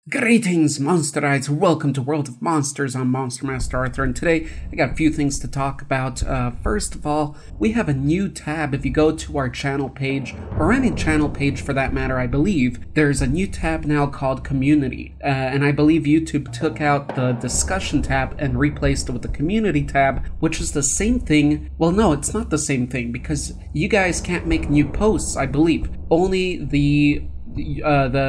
Greetings, Monsterites! Welcome to World of Monsters. I'm Monster Master Arthur, and today I got a few things to talk about. First of all, we have a new tab. If you go to our channel page, or any channel page for that matter, I believe, there's a new tab now called Community. And I believe YouTube took out the Discussion tab and replaced it with the Community tab, which is the same thing. Well, no, it's not the same thing, because you guys can't make new posts, I believe. Only the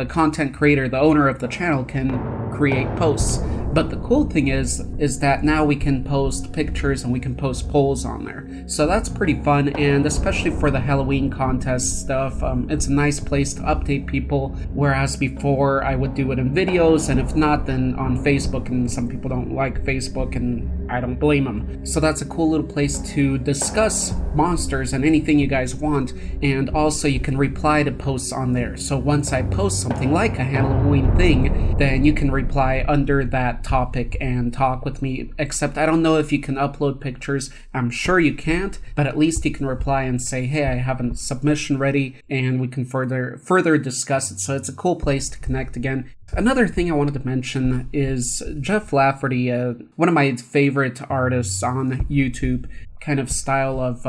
content creator, the owner of the channel, can create posts. But the cool thing is that now we can post pictures and we can post polls on there. So that's pretty fun, and especially for the Halloween contest stuff, it's a nice place to update people, whereas before I would do it in videos, and if not, then on Facebook, and some people don't like Facebook, and I don't blame them. So that's a cool little place to discuss monsters and anything you guys want, and also you can reply to posts on there. So once I post something like a Halloween thing, then you can reply under that topic and talk with me, except I don't know if you can upload pictures. I'm sure you can't, but at least you can reply and say, hey, I have a submission ready, and we can further discuss it. So it's a cool place to connect again. Another thing I wanted to mention is Jeff Lafferty, one of my favorite artists on YouTube, kind of style of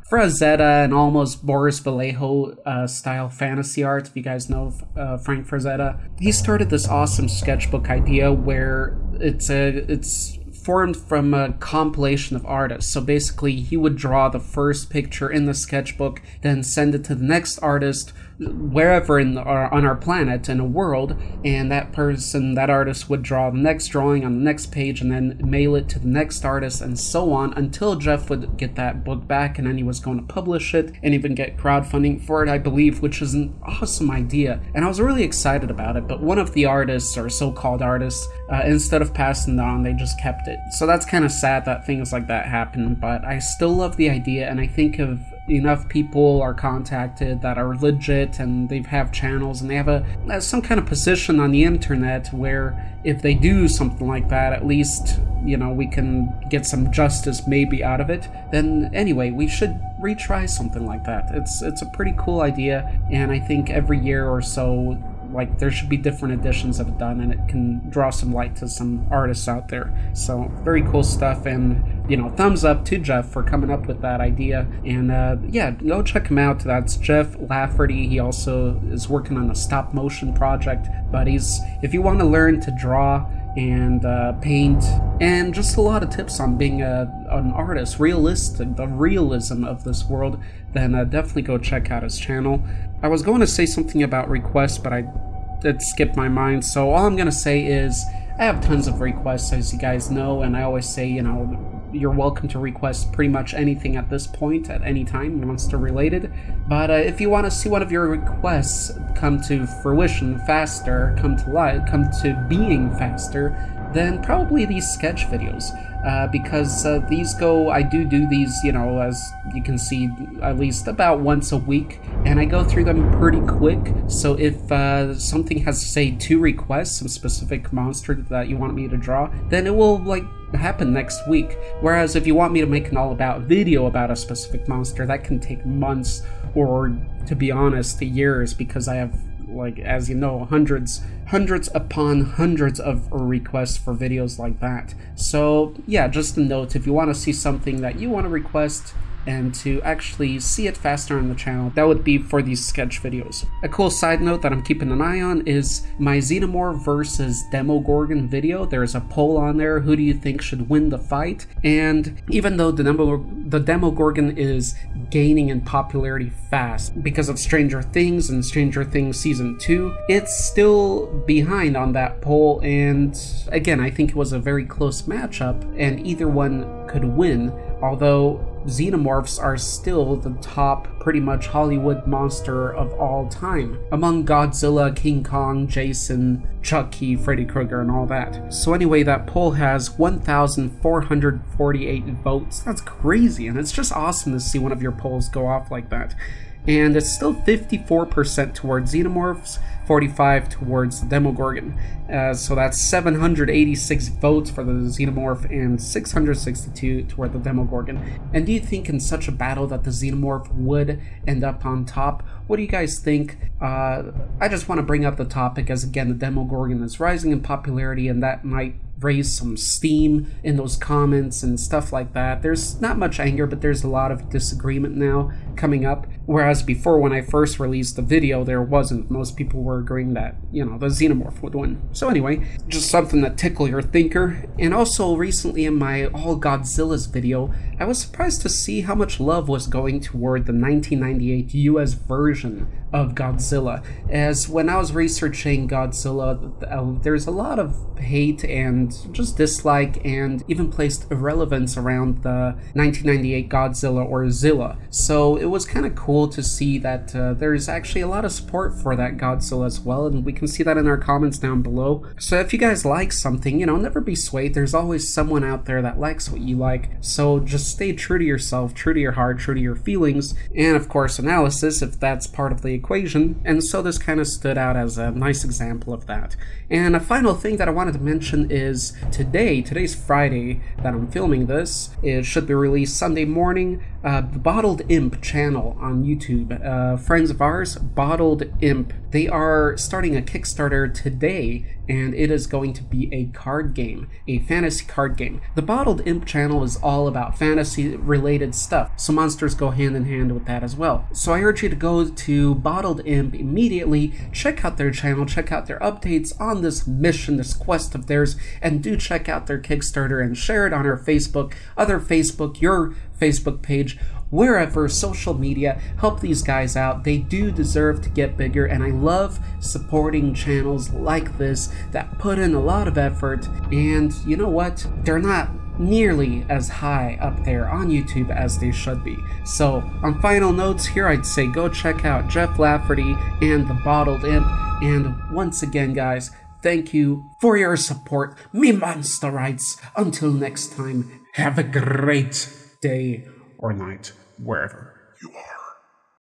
Frazetta and almost Boris Vallejo style fantasy art, if you guys know Frank Frazetta. He started this awesome sketchbook idea where it's formed from a compilation of artists. So basically he would draw the first picture in the sketchbook, then send it to the next artist wherever on our planet in a world, and that artist would draw the next drawing on the next page and then mail it to the next artist, and so on until Jeff would get that book back, and then he was going to publish it and even get crowdfunding for it, I believe, which is an awesome idea, and I was really excited about it. But one of the artists, or so-called artists, instead of passing it on, they just kept it. So that's kind of sad that things like that happen, but I still love the idea, and I think if enough people are contacted that are legit and they have channels and they have some kind of position on the internet where if they do something like that, at least, you know, we can get some justice maybe out of it, then anyway, we should retry something like that. It's a pretty cool idea, and I think every year or so, like, there should be different editions of it done, and it can draw some light to some artists out there. So very cool stuff, and you know, thumbs up to Jeff for coming up with that idea. And yeah, go check him out. That's Jeff Lafferty. He also is working on a stop motion project. But if you want to learn to draw and paint, and just a lot of tips on being an artist, the realism of this world, then definitely go check out his channel. I was going to say something about requests, but it skipped my mind, so all I'm going to say is I have tons of requests, as you guys know, and I always say, you know, you're welcome to request pretty much anything at this point, at any time, monster related. But if you want to see one of your requests come to fruition faster, come to being faster, then probably these sketch videos. Because I do these, you know, as you can see, at least about once a week, and I go through them pretty quick. So if something has, say, 2 requests, some specific monster that you want me to draw, then it will, like, happen next week. Whereas if you want me to make an all-about video about a specific monster, that can take months, or, to be honest, years, because I have, like, as you know, hundreds upon hundreds of requests for videos like that. So yeah, just a note, if you want to see something that you want to request and to actually see it faster on the channel, that would be for these sketch videos. A cool side note that I'm keeping an eye on is my Xenomorph versus Demogorgon video. There's a poll on there, who do you think should win the fight? And even though the Demogorgon is gaining in popularity fast because of Stranger Things and Stranger Things Season 2, it's still behind on that poll, and again, I think it was a very close matchup, and either one could win, although Xenomorphs are still the top, pretty much, Hollywood monster of all time, among Godzilla, King Kong, Jason, Chucky, Freddy Krueger, and all that. So anyway, that poll has 1,448 votes. That's crazy, and it's just awesome to see one of your polls go off like that. and it's still 54% towards Xenomorphs, 45 towards the Demogorgon. So that's 786 votes for the Xenomorph and 662 toward the Demogorgon. And do you think in such a battle that the Xenomorph would end up on top? What do you guys think? I just want to bring up the topic as, again, the Demogorgon is rising in popularity, and that might raise some steam in those comments and stuff like that. There's not much anger, but there's a lot of disagreement now coming up, whereas before, when I first released the video, there wasn't. Most people were agreeing that, you know, the Xenomorph would win. So anyway, just something that tickle your thinker. And also recently in my All Godzillas video, I was surprised to see how much love was going toward the 1998 US version of Godzilla, as when I was researching Godzilla, there's a lot of hate and just dislike and even placed irrelevance around the 1998 Godzilla or Zilla. So it was kind of cool to see that there's actually a lot of support for that Godzilla as well, and we can see that in our comments down below. So if you guys like something, you know, never be swayed. There's always someone out there that likes what you like, so just stay true to yourself, true to your heart, true to your feelings, and of course analysis if that's part of the equation. And so this kind of stood out as a nice example of that. And a final thing that I wanted to mention is today's Friday that I'm filming this. It should be released Sunday morning. The Bottled Imp channel on YouTube, friends of ours, Bottled Imp, they are starting a Kickstarter today, and it is going to be a card game, a fantasy card game. The Bottled Imp channel is all about fantasy related stuff, so monsters go hand in hand with that as well. So I urge you to go to Bottled Imp immediately, check out their channel, check out their updates on this mission, this quest of theirs, and do check out their Kickstarter and share it on our Facebook, other Facebook, your Facebook page, wherever, social media. Help these guys out. They do deserve to get bigger, and I love supporting channels like this that put in a lot of effort, and you know what? They're not nearly as high up there on YouTube as they should be. So on final notes here, I'd say go check out Jeff Lafferty and the Bottled Imp, and once again guys, thank you for your support, me Monsterites. Until next time, have a great day or night, wherever